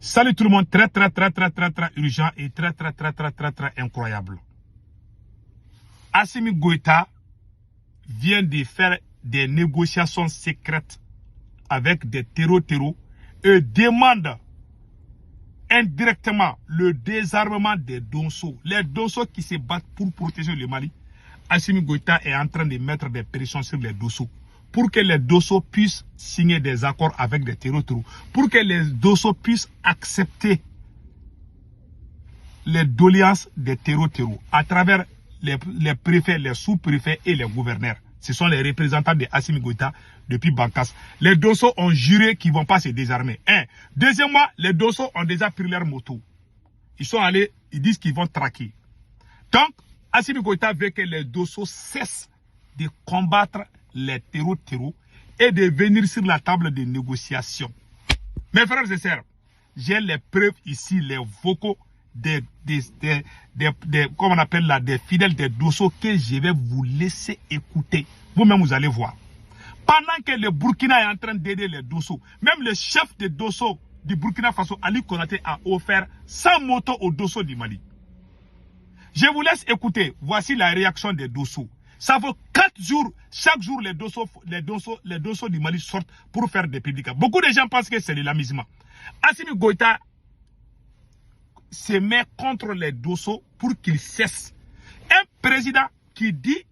Salut tout le monde, très urgent et très incroyable. Assimi Goïta vient de faire des négociations secrètes avec des terreaux et demande indirectement le désarmement des Donso. Les Donso qui se battent pour protéger le Mali. Assimi Goïta est en train de mettre des pressions sur les Donso pour que les Donso puissent signer des accords avec des terreaux, pour que les Donso puissent accepter les doléances des terreaux à travers les préfets, les sous-préfets et les gouverneurs. Ce sont les représentants de Assimi Goïta depuis Bankas. Les Donso ont juré qu'ils ne vont pas se désarmer. Deuxièmement, les Donso ont déjà pris leur moto. Ils sont allés, ils disent qu'ils vont traquer. Donc, Assimi Goïta veut que les Donso cessent de combattre les terreaux et de venir sur la table de négociation. Mes frères et sœurs, j'ai les preuves ici, les vocaux comment on appelle là, des fidèles des Donso que je vais vous laisser écouter. Vous-même, vous allez voir. Pendant que le Burkina est en train d'aider les Donso, même le chef de Donso du Burkina Faso, Ali Konaté, a offert 100 motos aux Donso du Mali. Je vous laisse écouter. Voici la réaction des Donso. Ça vaut 4 jours. Chaque jour, les Donso du Mali sortent pour faire des publics. Beaucoup de gens pensent que c'est de l'amusement. Assimi Goïta se met contre les Donso pour qu'ils cessent. Un président qui dit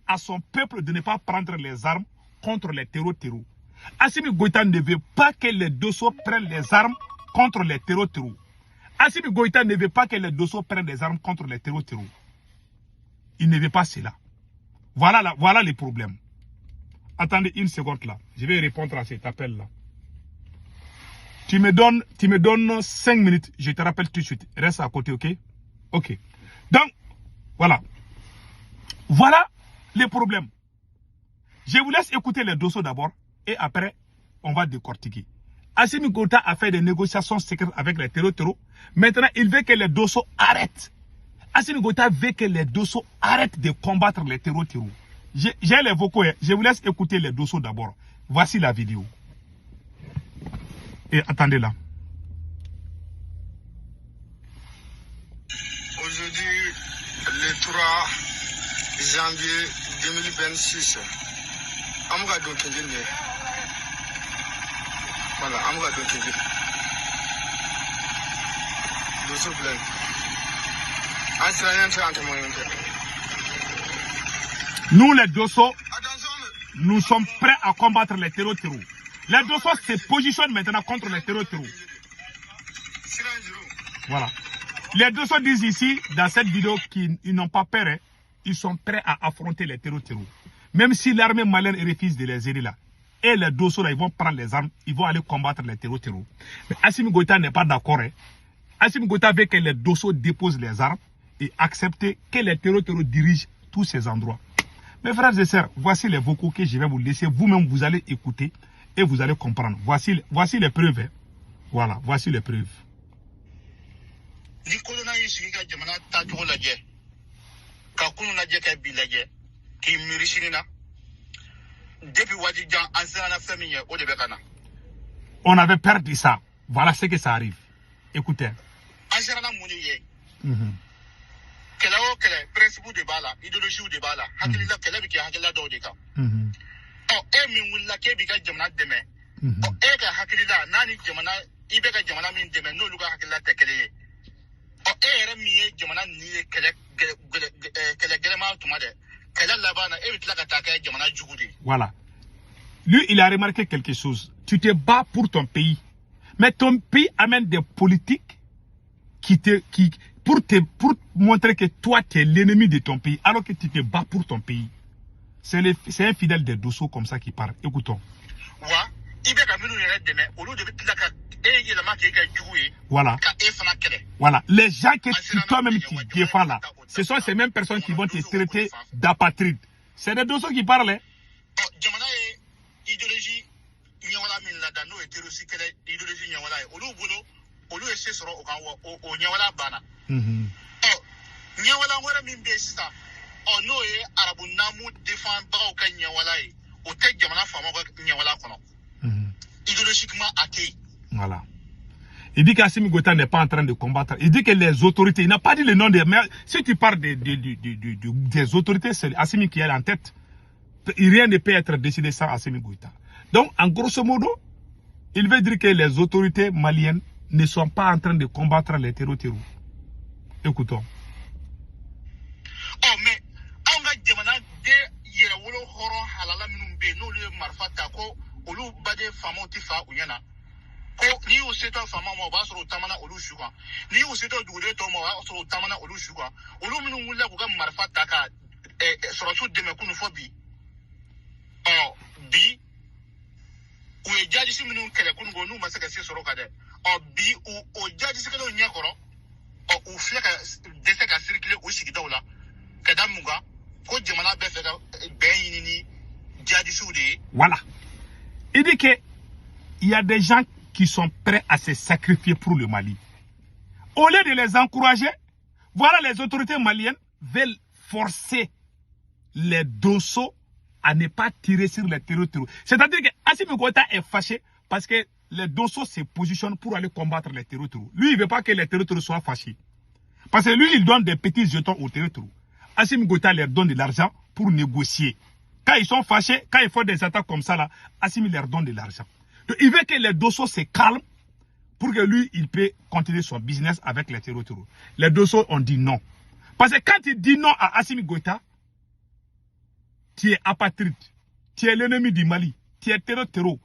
à son peuple de ne pas prendre les armes contre les terreaux. Assimi Goïta ne veut pas que les Donso prennent les armes contre les terreaux. Assimi Goïta ne veut pas que les Donso prennent des armes contre les terreaux. Il ne veut pas cela. Voilà les problèmes. Attendez une seconde là. Je vais répondre à cet appel là. Tu me donnes 5 minutes. Je te rappelle tout de suite. Reste à côté, ok? Ok. Donc, voilà. Voilà les problèmes. Je vous laisse écouter les Donso d'abord. Et après, on va décortiquer. Assimi Goïta a fait des négociations secrètes avec les terreaux. Maintenant, il veut que les Donso arrêtent. Assimi Goïta veut que les Donso arrêtent de combattre les terreaux. J'ai les vocaux. Je vous laisse écouter les Donso d'abord. Voici la vidéo. Et attendez là. Aujourd'hui, le 3 janvier 2026, Amga Donkengene. Voilà, Amga Donkengene. Donso plein. Nous les Donso, nous sommes prêts à combattre les terreaux. Les Donso se positionnent maintenant contre les terreaux. Voilà. Les Donso disent ici, dans cette vidéo, qu'ils n'ont pas peur. Ils sont prêts à affronter les terreaux. Même si l'armée malienne refuse de les aider là. Et les Donso là, ils vont prendre les armes, ils vont aller combattre les terreaux. Mais Assimi Goïta n'est pas d'accord. Assimi Goïta veut que les Donso déposent les armes et accepter que les terreaux dirigent tous ces endroits. Mes frères et sœurs, voici les vocaux que je vais vous laisser. Vous-même, vous allez écouter et vous allez comprendre. Voici les preuves. Voilà, voici les preuves. On avait perdu ça. Voilà ce que ça arrive. Écoutez. Kela o kele principe de bala idéologie de bala hakilila kele bi ke hakila do de kan min willa ke bi ka jamana deme ka hakilila nani jamana ibe ka jamana min deme no luga hakila te kele yere mi ye jamana ni kele gelema tuma de kele labana bi tlaka ta ka jamana jugudi. Voilà. Lui, il a remarqué quelque chose. Tu te bats pour ton pays, mais ton pays amène des politiques pour montrer que toi, tu es l'ennemi de ton pays, alors que tu te bats pour ton pays. C'est un fidèle des Donso comme ça qui parle. Écoutons. Voilà. Voilà. Les gens que toi-même tu défends là, ce sont ces mêmes personnes qui vont te traiter d'apatride. C'est des Donso qui parlent. Olu ese soro o nyawala bana nyawala wara min be sisa no ye arabu namu defend ba o kan nyawala yi o te jamana fama ko nyawala kono idéologiquement athée. Voilà. Il dit qu'Assimi Goïta n'est pas en train de combattre. Il dit que les autorités, il n'a pas dit le nom des... Mais si tu parles des autorités, c'est Assimi qui est en tête. Rien ne peut être décidé sans Assimi Goïta. Donc, en grosso modo, il veut dire que les autorités maliennes ne sont pas en train de combattre les terreaux. Écoutons. Oh, mais, on va dire de Yerawolo Horo Halala Minumbe, nous le Marfata, Olu Bade Famotifa, Uyana. Ni useto fama mo ba so tamana olu shuka ni useto dure to mo so tamana olu shuka olu minu mulla ko gam marfa taka so so de me kunu fobi bi o e jaji si minu kele kunu go nu masaka se so roka de bi o jaji se kele nya koro o fleka de se ka circuler o shiki dawla kada muga ko jamana be fe ga ben ni jaji soudé. Voilà, il dit que il y a des gens qui sont prêts à se sacrifier pour le Mali. Au lieu de les encourager, voilà, les autorités maliennes veulent forcer les Dosso à ne pas tirer sur les terroristes. C'est-à-dire que Assimi Goïta est fâché parce que les Dosso se positionnent pour aller combattre les terroristes. Lui, il ne veut pas que les terroristes soient fâchés. Parce que lui, il donne des petits jetons aux terroristes. Assimi Goïta leur donne de l'argent pour négocier. Quand ils sont fâchés, quand ils font des attaques comme ça, là, Assimi leur donne de l'argent. Donc, il veut que les Dosso se calment pour que lui, il peut continuer son business avec les terroristes. Les Dosso ont dit non. Parce que quand il dit non à Assimi Goïta, tu es apatride, tu es l'ennemi du Mali, tu es terreau,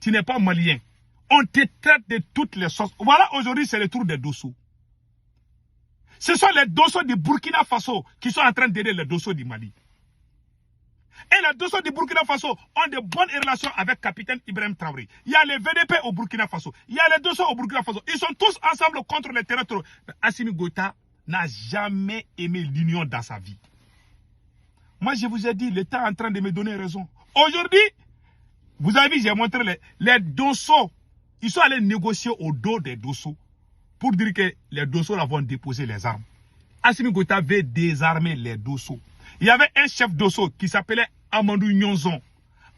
tu n'es pas malien. On te traite de toutes les sortes. Voilà, aujourd'hui, c'est le tour des Dosso. Ce sont les Dosso du Burkina Faso qui sont en train d'aider les Dosso du Mali. Et les Dosso du Burkina Faso ont de bonnes relations avec capitaine Ibrahim Traoré. Il y a les VDP au Burkina Faso. Il y a les Dosso au Burkina Faso. Ils sont tous ensemble contre les terroristes. Assimi Goïta n'a jamais aimé l'union dans sa vie. Moi, je vous ai dit, l'État est en train de me donner raison. Aujourd'hui, vous avez vu, j'ai montré les Dosso. Ils sont allés négocier au dos des Dosso pour dire que les Dosso vont déposer les armes. Assimi Goïta veut désarmer les Dosso. Il y avait un chef Dosso qui s'appelait Amadou Nyonzon.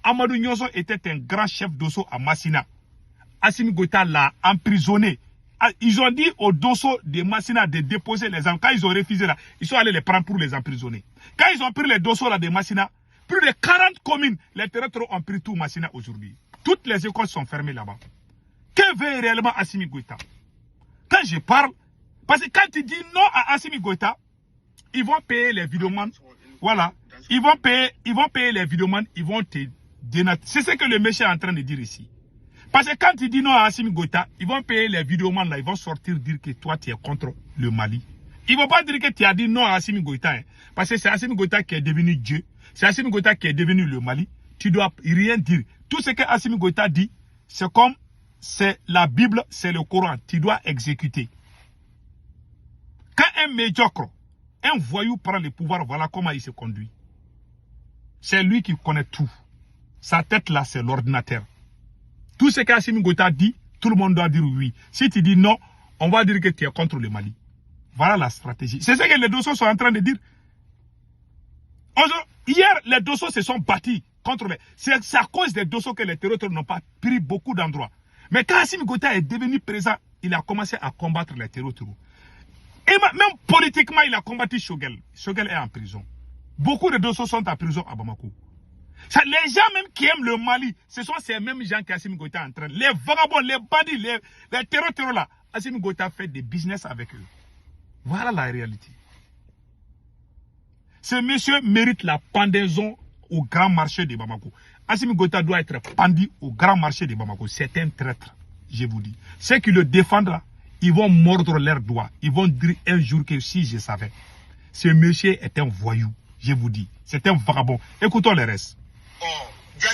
Amadou Nyonzon était un grand chef Dosso à Massina. Assimi Goïta l'a emprisonné. Ils ont dit aux Dosso de Massina de déposer les armes. Quand ils ont refusé là, ils sont allés les prendre pour les emprisonner. Quand ils ont pris les Dosso là de Massina, plus de 40 communes, les terroristes ont pris tout Massina aujourd'hui. Toutes les écoles sont fermées là-bas. Que veut réellement Assimi Goïta? Quand je parle, parce que quand tu dis non à Assimi Goïta, ils vont payer les vidéomans. Voilà. Ils vont payer les vidéomans, ils vont te dénaturer. C'est ce que le monsieur est en train de dire ici. Parce que quand tu dis non à Assimi Goïta, ils vont payer les vidéomans là, ils vont sortir dire que toi tu es contre le Mali. Ils ne vont pas dire que tu as dit non à Assimi Goïta. Hein, parce que c'est Assimi Goïta qui est devenu Dieu. C'est Assimi Goïta qui est devenu le Mali. Tu dois rien dire. Tout ce que Assimi Goïta dit, c'est comme c'est la Bible, c'est le Coran. Tu dois exécuter. Quand un médiocre, un voyou prend le pouvoir, voilà comment il se conduit. C'est lui qui connaît tout. Sa tête là, c'est l'ordinateur. Tout ce qu'Assimi Goïta dit, tout le monde doit dire oui. Si tu dis non, on va dire que tu es contre le Mali. Voilà la stratégie. C'est ce que les Dosso sont en train de dire. Hier, les Dosso se sont battus contre les... C'est à cause des Dosso que les terroristes n'ont pas pris beaucoup d'endroits. Mais quand Assimi Goïta est devenu présent, il a commencé à combattre les terroristes. Et même politiquement, il a combattu Choguel. Choguel est en prison. Beaucoup de Dosso sont en prison à Bamako. Ça, les gens même qui aiment le Mali, ce sont ces mêmes gens qu'Assimi Goïta entraîne. Les vagabonds, les bandits, les terroristes là. Assimi Goïta fait des business avec eux. Voilà la réalité. Ce monsieur mérite la pendaison au grand marché de Bamako. Assimi Goïta doit être pendu au grand marché de Bamako. C'est un traître, je vous dis. Ceux qui le défendent là, ils vont mordre leurs doigts. Ils vont dire un jour que si je savais. Ce monsieur est un voyou, je vous dis. C'est un vagabond. Écoutons le reste. Il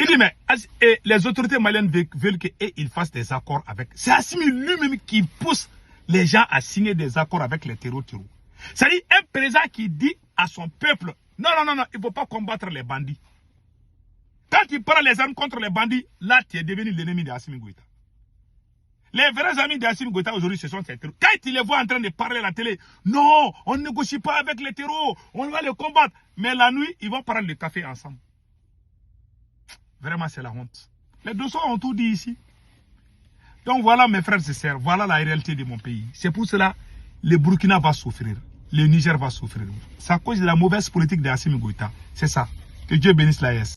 dit mais les autorités maliennes veulent qu'ils fassent des accords avec. C'est Assimi lui-même qui pousse les gens à signer des accords avec les terroristes. C'est-à-dire un président qui dit à son peuple, non, il ne faut pas combattre les bandits. Quand il prend les armes contre les bandits, là tu es devenu l'ennemi d'Assimi Goïta. Les vrais amis d'Assimi Goïta aujourd'hui, ce sont ces terroristes. Quand ils les voient en train de parler à la télé, non, on ne négocie pas avec les terroristes, on va les combattre. Mais la nuit, ils vont prendre le café ensemble. Vraiment, c'est la honte. Les Dosso ont tout dit ici. Donc voilà, mes frères et sœurs, voilà la réalité de mon pays. C'est pour cela le Burkina va souffrir, le Niger va souffrir. C'est à cause de la mauvaise politique d'Assimi Goïta. C'est ça. Que Dieu bénisse l'AS.